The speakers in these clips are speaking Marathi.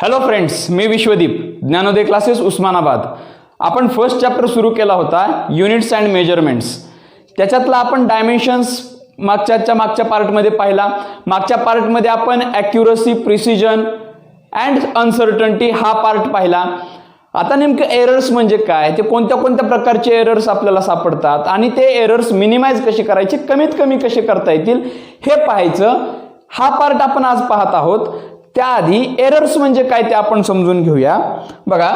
हॅलो फ्रेंड्स, मी विश्वदीप, ज्ञानोदय क्लासेस उस्मानाबाद. आपण फर्स्ट चॅप्टर सुरू केला होता, युनिट्स अँड मेजरमेंट्स. त्याच्यातला आपण डायमेन्शन्स मागच्या पार्टमध्ये पाहिला. मागच्या पार्टमध्ये आपण ॲक्युरसी, प्रिसिजन अँड अनसर्टन्टी हा पार्ट पाहिला. आता नेमकं एरर्स म्हणजे काय, ते कोणत्या कोणत्या प्रकारचे एरर्स आपल्याला सापडतात आणि ते एरर्स मिनिमाइज कसे करायचे, कमीत कमी कसे करता येतील हे पाहायचं. हा पार्ट आपण आज पाहत आहोत. त्याआधी एरर्स म्हणजे काय ते आपण समजून घेऊया. बघा,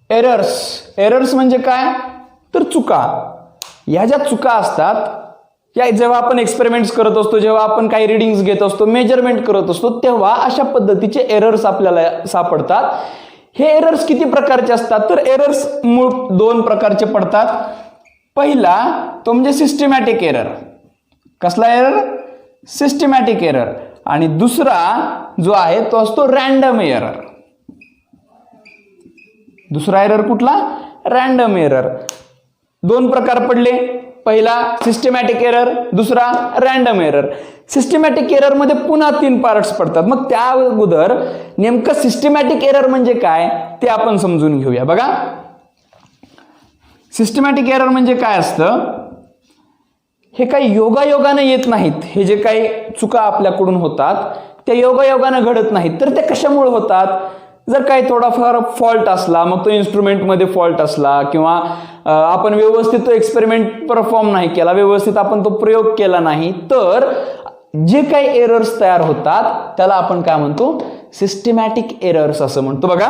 एरर्स म्हणजे काय तर चुका. ह्या ज्या चुका असतात, या जेव्हा आपण एक्सपेरिमेंट्स करत असतो, जेव्हा आपण काही रीडिंग्स घेत असतो, मेजरमेंट करत असतो, तेव्हा अशा पद्धतीचे एरर्स आपल्याला सापडतात. हे एरर्स किती प्रकारचे असतात तर एरर्स मूळ दोन प्रकारचे पडतात. पहिला तो म्हणजे सिस्टमॅटिक एरर. कसला एरर? Systematic error. आणि दुसरा जो आहे तो असतो रँडम एरर. दुसरा एरर कुठला? Random error. दोन प्रकार पडले. पहिला सिस्टमॅटिक एरर, दुसरा रँडम एरर. सिस्टमॅटिक एरर मध्ये पुन्हा तीन पार्ट्स पडतात. मग त्या अगोदर नेमकं सिस्टमॅटिक एरर म्हणजे काय ते आपण समजून घेऊया. बघा, सिस्टमॅटिक एरर म्हणजे काय असतं, हे काही योगायोगाने येत नाहीत. हे जे काही चुका आपल्याकडून होतात त्या योगायोगाने घडत नाहीत. तर ते कशामुळे होतात? जर काही थोडाफार फॉल्ट असला, मग तो इन्स्ट्रुमेंटमध्ये फॉल्ट असला, किंवा आपण व्यवस्थित तो एक्सपेरिमेंट परफॉर्म नाही केला, व्यवस्थित आपण तो प्रयोग केला नाही, तर जे काही एरर्स तयार होतात त्याला आपण काय म्हणतो? सिस्टमॅटिक एरर्स असं म्हणतो. बघा,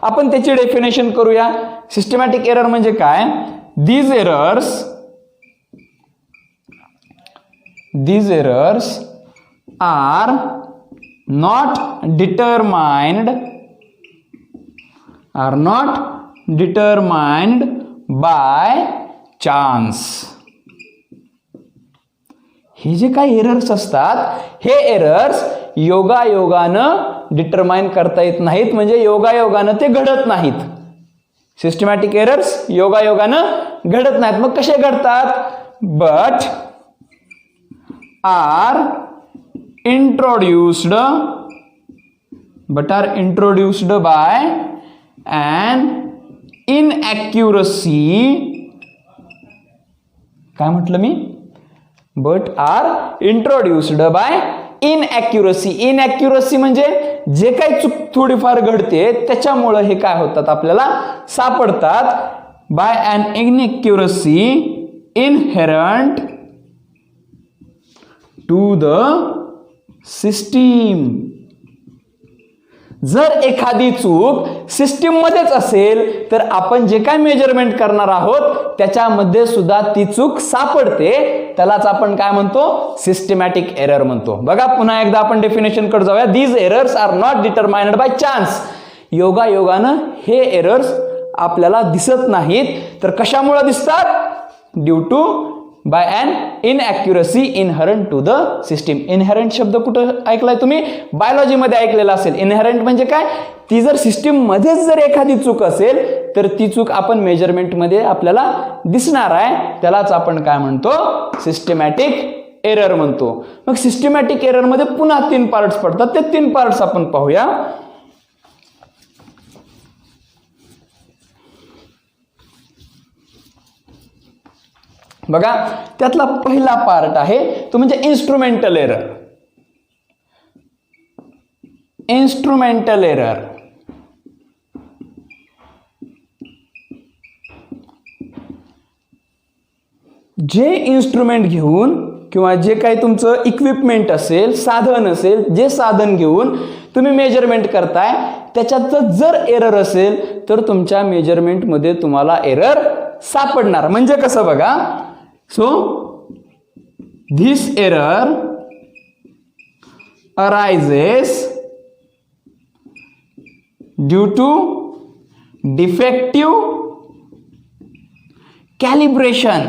आपण त्याची डेफिनेशन करूया. सिस्टमॅटिक एरर म्हणजे काय? These errors are not determined by chance. हे जे काही एरर्स असतात, हे एरर्स योगायोगानं डिटरमाइन करता येत नाहीत, म्हणजे योगायोगानं ते घडत नाहीत. सिस्टमॅटिक एरर्स योगायोगानं घडत नाहीत. मग कसे घडतात? But are introduced by an inaccuracy. काय म्हटलं मी? but are introduced by inaccuracy. inaccuracy म्हणजे जे काही चूक थोडीफार घडते त्याच्यामुळे हे काय होतात आपल्याला सापडतात. by an inaccuracy inherent to the system. जर एखादी चूक सिस्टीम मध्येच असेल तर आपण जे काय मेजरमेंट करणार आहोत त्याच्यामध्ये सुद्धा ती चूक सापडते. त्यालाच आपण काय म्हणतो? सिस्टमॅटिक एरर म्हणतो. बघा, पुन्हा एकदा आपण डेफिनेशन कडे जाऊया. These errors are not determined by chance. योगायोगानं हे एरर्स आपल्याला दिसत नाहीत. तर कशामुळे दिसतात? Due to by an inaccuracy inherent to the system. Inherent शब्द कुठं ऐकलाय तुम्ही? बायोलॉजीमध्ये ऐकलेला असेल. इनहरंट म्हणजे काय? ती जर सिस्टीम मध्येच जर एखादी चूक असेल तर ती चूक आपण मेजरमेंटमध्ये आपल्याला दिसणार आहे. त्यालाच आपण काय म्हणतो? सिस्टमॅटिक एरर म्हणतो. मग सिस्टमॅटिक एरर मध्ये पुन्हा तीन पार्ट्स पडतात. ते तीन पार्ट्स आपण पाहूया. बघा, त्यातला पहिला पार्ट आहे तो म्हणजे इन्स्ट्रुमेंटल एरर. इन्स्ट्रुमेंटल एरर जे इन्स्ट्रुमेंट घेऊन किंवा जे काही तुमचं इक्विपमेंट असेल, साधन असेल, जे साधन घेऊन तुम्ही मेजरमेंट करताय त्याच्यात जर एरर असेल तर तुमच्या मेजरमेंटमध्ये तुम्हाला एरर सापडणार. म्हणजे कसं? बघा, so this error arises due to defective calibration.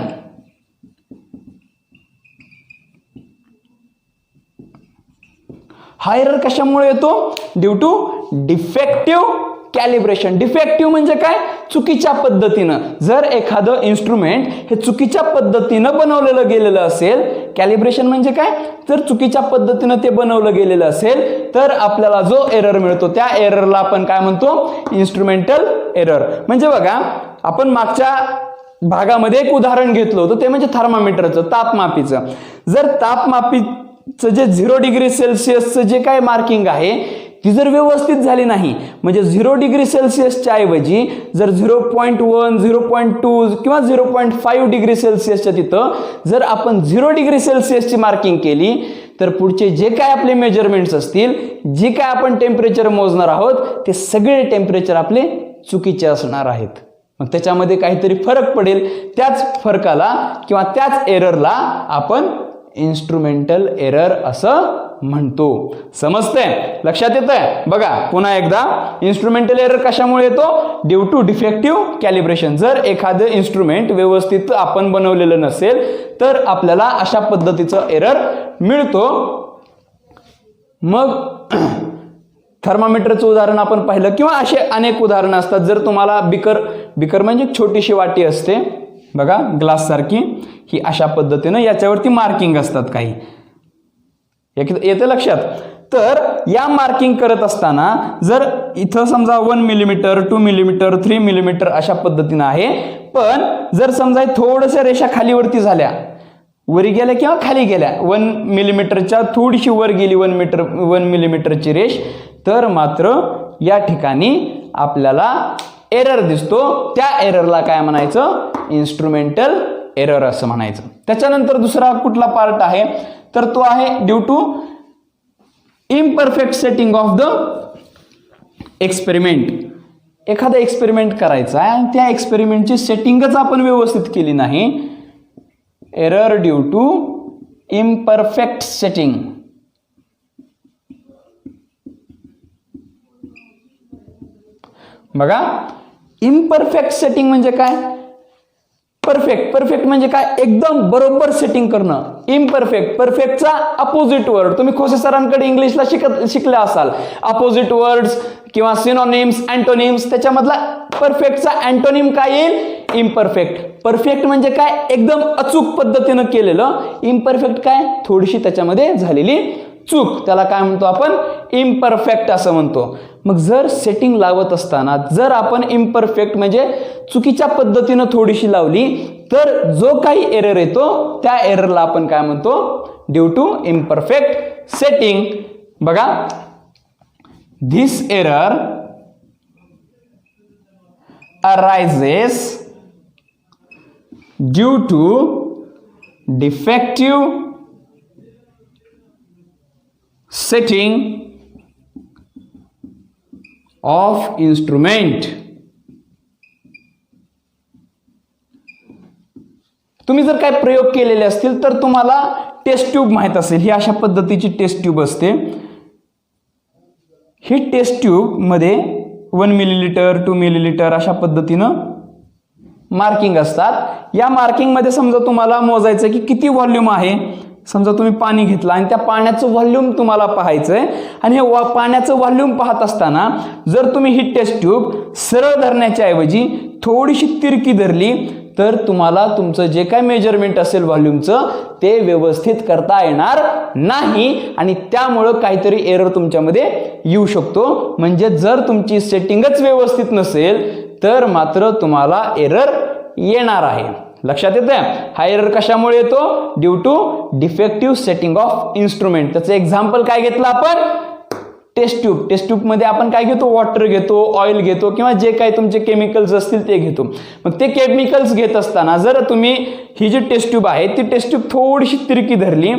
हा एरर कशामुळे येतो? Due to defective calibration. Defective म्हणजे काय? चुकीच्या पद्धतीनं. जर एखादं इन्स्ट्रुमेंट हे चुकीच्या पद्धतीनं बनवलेलं गेलेलं असेल, कॅलिब्रेशन म्हणजे काय? जर चुकीच्या पद्धतीनं ते बनवलं गेलेलं असेल तर आपल्याला जो एरर मिळतो त्या एररला आपण काय म्हणतो? Instrumental error. म्हणजे बघा, आपण मागच्या भागामध्ये एक उदाहरण घेतलं होतं, ते म्हणजे थर्मामीटरचं, तापमापीचं. जर तापमापीचं जे 0 डिग्री सेल्सिअसचं जे काय मार्किंग आहे ती जर व्यवस्थित झाली नाही, म्हणजे 0 डिग्री सेल्सिअसच्या ऐवजी जर 0.1, 0.2 किंवा 0.5 डिग्री सेल्सिअसच्या तिथं जर आपण 0 डिग्री सेल्सिअसची मार्किंग केली तर पुढचे जे काय आपले मेजरमेंट्स असतील, जे काय आपण टेम्परेचर मोजणार आहोत, ते सगळे टेम्परेचर आपले चुकीचे असणार आहेत. मग त्याच्यामध्ये काहीतरी फरक पडेल. त्याच फरकाला किंवा त्याच एररला आपण इन्स्ट्रुमेंटल एरर असं म्हणतो. समजतंय? लक्षात येतंय? बघा पुन्हा एकदा, इन्स्ट्रुमेंटल एरर कशामुळे येतो? Due to defective calibration. जर एखादं इन्स्ट्रुमेंट व्यवस्थित आपण बनवलेलं नसेल तर आपल्याला अशा पद्धतीचं एरर मिळतो. मग थर्मामीटरचं उदाहरण आपण पाहिलं किंवा असे अनेक उदाहरणं असतात. जर तुम्हाला बिकर म्हणजे छोटीशी वाटी असते बघा, ग्लास सारखी, ही अशा पद्धतीनं याच्यावरती मार्किंग असतात काही, येते लक्षात? तर या मार्किंग करत असताना जर इथं समजा 1 मिलीमीटर, 2 मिलीमीटर, 3 मिलीमीटर अशा पद्धतीनं आहे, पण जर समजा थोडंसं रेषा खालीवरती झाल्या, वरी गेल्या किंवा खाली गेल्या, 1 मिलीमीटरच्या थोडीशी वर गेली 1 मिलीमीटरची रेष, तर मात्र या ठिकाणी आपल्याला एरर दिसतो. त्या एररला काय म्हणायचं? इन्स्ट्रुमेंटल एरर असं म्हणायचं. त्याच्यानंतर दुसरा कुठला पार्ट आहे तर तो आहे due to imperfect setting of the experiment. एखादा एक्सपेरिमेंट करायचा आहे आणि त्या एक्सपेरिमेंटची सेटिंगच आपण व्यवस्थित केली नाही. Error due to imperfect setting. बघा, इम्परफेक्ट सेटिंग म्हणजे काय? परफेक्ट म्हणजे काय? एकदम बरोबर सेटिंग करणं. इम्परफेक्ट, परफेक्टचा अपोजिट वर्ड तुम्ही खोसे सरांकडे इंग्लिशला शिकले असाल. अपोजिट वर्ड्स किंवा सिनोनिम्स, अँटोनिम्स, त्याच्यामधला परफेक्टचा अँटोनिम काय येईल? इम्परफेक्ट. परफेक्ट म्हणजे काय? एकदम अचूक पद्धतीनं केलेलं. इम्परफेक्ट काय? थोडीशी त्याच्यामध्ये झालेली चूक. त्याला काय म्हणतो आपण? इम्परफेक्ट असं म्हणतो. मग जर सेटिंग लावत असताना जर आपण इम्परफेक्ट म्हणजे चुकीच्या पद्धतीनं थोडीशी लावली तर जो काही एरर येतो त्या एररला आपण काय म्हणतो? Due to imperfect setting. बघा, this error arises due to defective setting of instrument. तुम्ही जर काय प्रयोग केलेले असतील तर तुम्हाला टेस्ट ट्यूब माहित असेल. ही अशा पद्धतीची टेस्ट ट्यूब असते. ही टेस्ट ट्यूब मध्ये 1 मिलीलीटर, 2 मिलीलीटर अशा पद्धतीनं मार्किंग असतात. या मार्किंग मध्ये समजा तुम्हाला मोजायचं की किती व्हॉल्यूम आहे. समजा तुम्ही पाणी घेतलं आणि त्या पाण्याचं व्हॉल्यूम तुम्हाला पाहायचंय आणि हे पाण्याचं व्हॉल्यूम पाहत असताना जर तुम्ही ही टेस्ट ट्यूब सरळ धरण्याच्या ऐवजी थोडीशी तिरकी धरली तर तुम्हाला तुमचं जे काय मेजरमेंट असेल व्हॉल्यूमचं ते व्यवस्थित करता येणार नाही आणि त्यामुळं काहीतरी एरर तुमच्यामध्ये येऊ शकतो. म्हणजे जर तुमची सेटिंगच व्यवस्थित नसेल तर मात्र तुम्हाला एरर येणार आहे. लक्षात येतंय? हा एरर कशामुळे येतो? Due to defective setting of instrument. त्याचं एक्झाम्पल काय घेतलं आपण? Taste tube. टेस्ट ट्यूब मध्ये आपण काय घेतो? वॉटर घेतो, ऑइल घेतो किंवा जे काही तुमचे केमिकल्स असतील ते घेतो. मग ते केमिकल्स घेत असताना जर तुम्ही ही जी टेस्ट ट्यूब आहे ती टेस्ट ट्यूब थोडीशी तिरकी धरली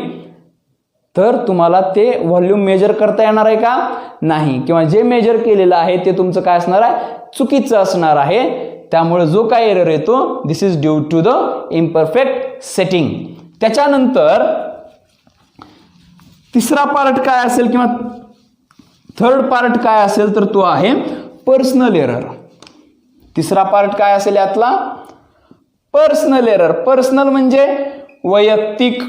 तर तुम्हाला ते व्हॉल्यूम मेजर करता येणार आहे का? नाही. किंवा जे मेजर केलेलं आहे ते तुमचं काय असणार आहे? चुकीचं असणार आहे. त्यामुळे जो काय एरर येतो this is due to the imperfect setting. त्याच्यानंतर तिसरा पार्ट काय असेल किंवा थर्ड पार्ट काय असेल तर तो आहे पर्सनल एरर. तिसरा पार्ट काय असेल यातला? Personal error. पर्सनल म्हणजे वैयक्तिक.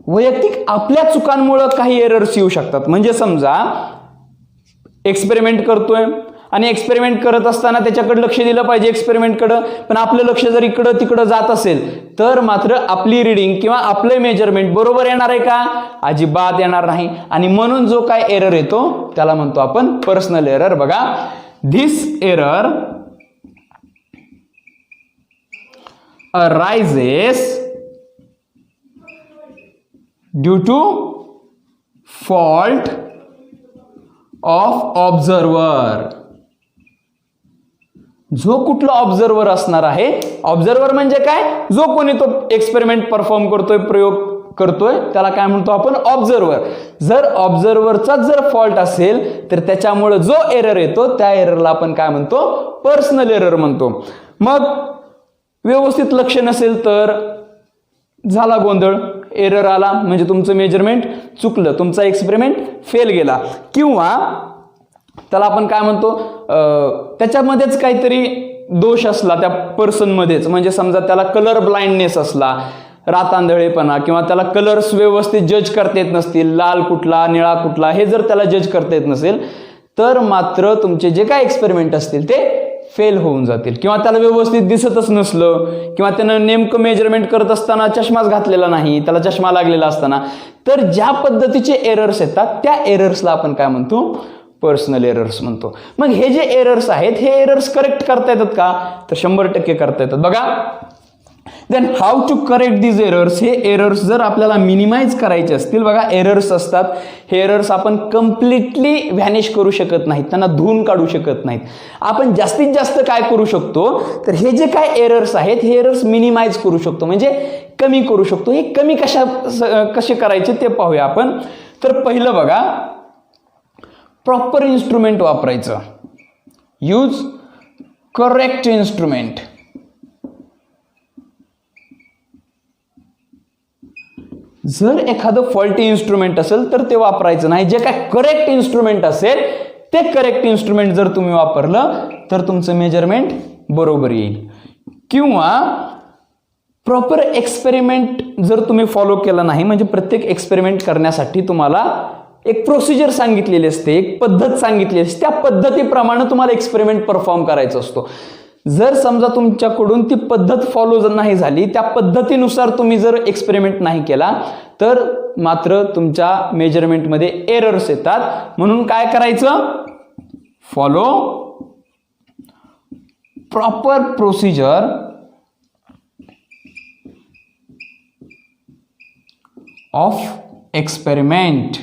वैयक्तिक आपल्या चुकांमुळे काही एरर्स येऊ शकतात. म्हणजे समजा एक्सपेरिमेंट करतोय आणि एक्सपेरिमेंट करत असताना त्याच्याकडे लक्ष दिलं पाहिजे एक्सपेरिमेंटकडं, पण आपलं लक्ष जर इकडं तिकडं जात असेल तर मात्र आपली रिडिंग किंवा आपलं मेजरमेंट बरोबर येणार आहे का? अजिबात येणार नाही. आणि म्हणून जो काय एरर येतो त्याला म्हणतो आपण पर्सनल एरर. बघा, this error arises due to fault of observer. जो कुठला ऑब्झर्वर असणार आहे, ऑब्झर्वर म्हणजे काय, जो कोणी तो एक्सपेरिमेंट परफॉर्म करतोय, प्रयोग करतोय, त्याला काय म्हणतो आपण ऑब्झर्वर. जर ऑब्झर्वरचा जर फॉल्ट असेल तर त्याच्यामुळे जो एरर येतो त्या एररला आपण काय म्हणतो? पर्सनल एरर म्हणतो. मग व्यवस्थित लक्ष नसेल तर झाला गोंधळ, एरर आला म्हणजे तुमचं मेजरमेंट चुकलं, तुमचा एक्सपेरिमेंट फेल गेला. किंवा त्याला आपण काय म्हणतो, त्याच्यामध्येच काहीतरी दोष असला त्या पर्सनमध्येच, म्हणजे समजा त्याला कलर ब्लाइंडनेस असला, रातांधळेपणा, किंवा त्याला कलर्स व्यवस्थित जज करता येत नसतील, लाल कुठला निळा कुठला हे जर त्याला जज करता येत नसेल तर मात्र तुमचे जे काय एक्सपेरिमेंट असतील ते फेल होऊन जातील. किंवा त्याला व्यवस्थित दिसतच नसलं, किंवा त्यानं नेमकं मेजरमेंट करत असताना चष्माच घातलेला नाही, त्याला चष्मा लागलेला असताना, तर ज्या पद्धतीचे एरर्स येतात त्या एरर्सला आपण काय म्हणतो? पर्सनल एरर्स म्हणतो. मग हे जे एरर्स आहेत हे एरर्स करेक्ट करता येतात का? तर 100% करता येतात. बघा, then how to correct these errors. हे एरर्स जर आपल्याला मिनिमाइज करायचे असतील, बघा एरर्स असतात, हे एरर्स आपण कम्प्लिटली व्हॅनिश करू शकत नाहीत, त्यांना धुवून काढू शकत नाहीत. आपण जास्तीत जास्त काय करू शकतो तर हे जे काय एरर्स आहेत हे एरर्स मिनिमाइज करू शकतो, म्हणजे कमी करू शकतो. हे कमी कसे करायचे ते पाहूया आपण. तर पहिलं बघा, प्रॉपर इन्स्ट्रुमेंट वापरायचं. Use correct instrument. जर एखादं फॉल्टी इन्स्ट्रुमेंट असेल तर ते वापरायचं नाही. जे काय करेक्ट इन्स्ट्रुमेंट असेल ते करेक्ट इन्स्ट्रुमेंट जर तुम्ही वापरलं तर तुमचं मेजरमेंट बरोबर येईल. किंवा प्रॉपर एक्सपेरिमेंट जर तुम्ही फॉलो केला नाही, म्हणजे प्रत्येक एक्सपेरिमेंट करण्यासाठी तुम्हाला एक प्रोसिजर सांगितलेली असते, एक पद्धत सांगितलेली असते, त्या पद्धतीप्रमाणे तुम्हाला एक्सपेरिमेंट परफॉर्म करायचा असतो. जर समजा तुमच्याकडून ती पद्धत फॉलो नाही झाली, त्या पद्धतीनुसार तुम्ही जर एक्सपेरिमेंट नाही केला तर मात्र तुमच्या मेजरमेंटमध्ये एरर्स येतात. म्हणून काय करायचं? Follow proper procedure of experiment.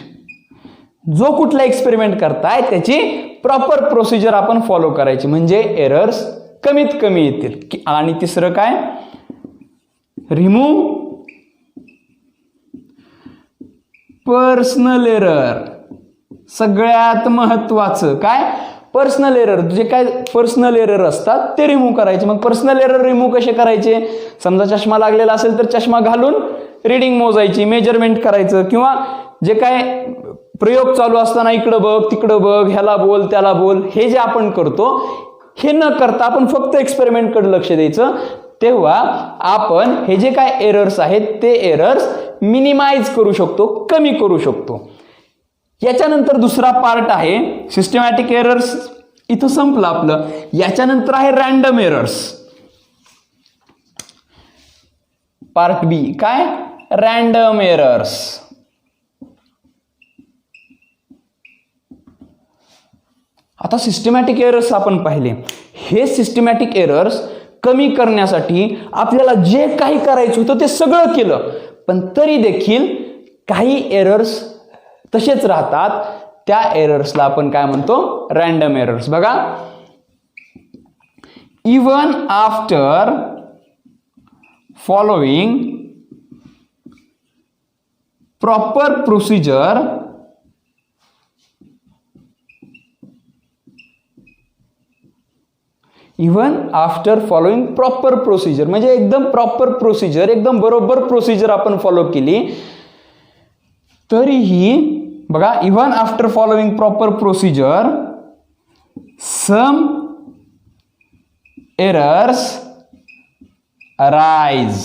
जो कुठला एक्सपेरिमेंट करताय त्याची प्रॉपर प्रोसिजर आपण फॉलो करायची, म्हणजे एरर्स कमीत कमी येतील. आणि तिसरं काय? Remove personal error. सगळ्यात महत्वाचं काय? Personal error. जे काय पर्सनल एरर असतात ते रिमूव्ह करायचे. मग पर्सनल एरर रिमूव्ह कसे करायचे? समजा चष्मा लागलेला असेल तर चष्मा घालून रिडिंग मोजायची, मेजरमेंट करायचं. किंवा जे काय प्रयोग चालू असताना इकडं बघ तिकडं बघ, ह्याला बोल त्याला बोल, हे जे आपण करतो हे न करता आपण फक्त एक्सपेरिमेंटकडे लक्ष द्यायचं. तेव्हा आपण हे जे काय एरर्स आहेत ते एरर्स मिनिमाइज करू शकतो, कमी करू शकतो. याच्यानंतर दुसरा पार्ट आहे सिस्टमॅटिक एरर्स. इथं संपलं आपलं. याच्यानंतर आहे रँडम एरर्स. पार्ट बी काय? Random errors. आता सिस्टमॅटिक एरर्स आपण पाहिले. हे सिस्टमॅटिक एरर्स कमी करण्यासाठी आपल्याला जे काही करायचं होतं ते सगळं केलं, पण तरी देखील काही एरर्स तसेच राहतात. त्या एरर्सला आपण काय म्हणतो? Random errors. बघा, even after following proper procedure even after following proper procedure, म्हणजे एकदम प्रॉपर प्रोसिजर, एकदम बरोबर प्रोसिजर आपण फॉलो केली तरीही बघा, even after following proper procedure some errors arise.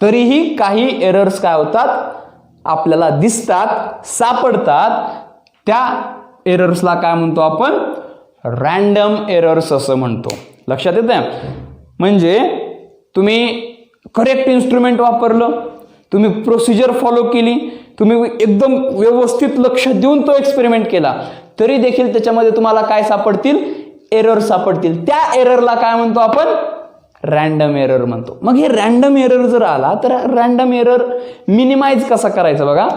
तरीही काही एरर्स काय होतात? आपल्याला दिसतात, सापडतात, त्या एरर्सला काय म्हणतो आपण? रॅन्डम एरर्स असं म्हणतो. लक्षात येतं? म्हणजे तुम्ही करेक्ट इन्स्ट्रुमेंट वापरलं, तुम्ही प्रोसिजर फॉलो केली, तुम्ही एकदम व्यवस्थित लक्ष देऊन तो एक्सपेरिमेंट केला, तरी देखील त्याच्यामध्ये तुम्हाला काय सापडतील? एरर सापडतील. त्या एररला काय म्हणतो आपण? रॅन्डम एरर म्हणतो. मग हे रॅन्डम एरर जर आला तर रॅन्डम एरर मिनिमाइज कसा करायचा बघा.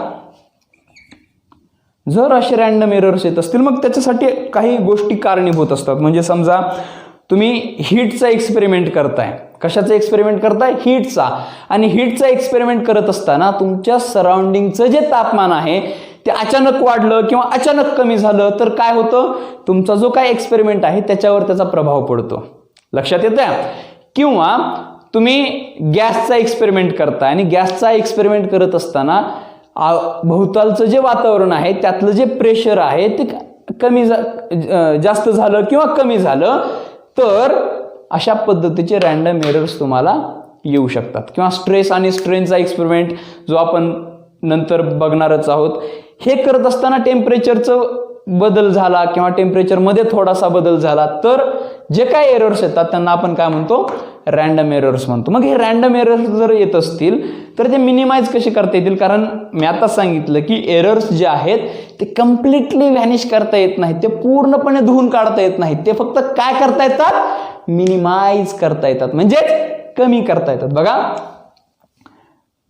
जर असे रॅन्डम एरर्स येत असतील मग त्याच्यासाठी काही गोष्टी कारणीभूत असतात. म्हणजे समजा तुम्ही हीटचा एक्सपेरिमेंट करताय. कशाचा एक्सपेरिमेंट करताय? हीटचा. आणि हीटचा एक्सपेरिमेंट करत असताना तुमच्या सराउंडिंगचं जे तापमान आहे ते अचानक वाढलं किंवा अचानक कमी झालं तर काय होतं? तुमचा जो काय एक्सपेरिमेंट आहे त्याच्यावर त्याचा प्रभाव पडतो. लक्षात येतं? किंवा तुम्ही गॅसचा एक्सपेरिमेंट करताय आणि गॅसचा एक्सपेरिमेंट करत असताना भोवतालचं जे वातावरण आहे त्यातलं जे प्रेशर आहे ते कमी जास्त झालं किंवा कमी झालं तर अशा पद्धतीचे रॅन्डम एरर्स तुम्हाला येऊ शकतात. किंवा स्ट्रेस आणि स्ट्रेनचा एक्सपेरिमेंट जो आपण नंतर बघणारच आहोत, हे करत असताना टेम्परेचरचं बदल झाला किंवा टेम्परेचरमध्ये थोडासा बदल झाला तर जे काय एरर्स येतात त्यांना आपण काय म्हणतो? रॅन्डम एरर्स म्हणतो. मग हे रॅन्डम एरर्स जर येत असतील तर ते मिनिमाइज कसे करता येतील? कारण मी आता सांगितलं की एरर्स जे आहेत ते कम्प्लिटली व्हॅनिश करता येत नाहीत, ते पूर्णपणे धुवून काढता येत नाहीत. ते फक्त काय करता येतात? मिनिमाइज करता येतात, म्हणजे कमी करता येतात. बघा,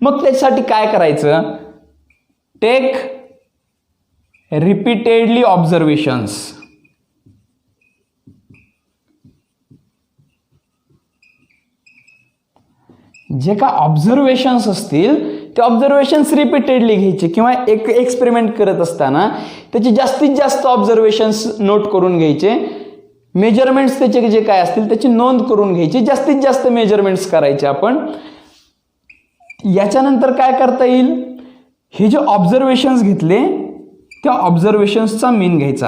मग त्याच्यासाठी काय करायचं? Take repeatedly observations. जे का ऑब्झर्वेशन्स असतील ते ऑब्झर्वेशन्स रिपीटेडली घ्यायचे किंवा एक एक्सपेरिमेंट करत असताना त्याचे जास्तीत जास्त ऑब्झर्वेशन्स नोट करून घ्यायचे. मेजरमेंट्स त्याचे जे काय असतील त्याची नोंद करून घ्यायची, जास्तीत जास्त मेजरमेंट्स करायचे आपण. याच्यानंतर काय करता येईल? हे जे ऑब्झर्वेशन्स घेतले त्या ऑब्झर्वेशन्सचा मीन घ्यायचा.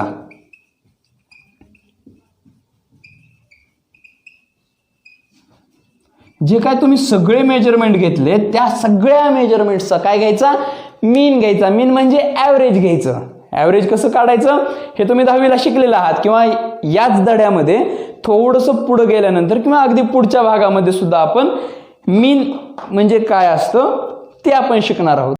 जे काय तुम्ही सगळे मेजरमेंट घेतले त्या सगळ्या मेजरमेंट्सचा काय घ्यायचा? मीन घ्यायचा. मीन म्हणजे ॲव्हरेज घ्यायचं. ॲव्हरेज कसं काढायचं हे तुम्ही 10वीला शिकलेला आहात किंवा याच धड्यामध्ये थोडंसं पुढे गेल्यानंतर किंवा अगदी पुढच्या भागामध्ये सुद्धा आपण मीन म्हणजे काय असतं ते आपण शिकणार आहोत.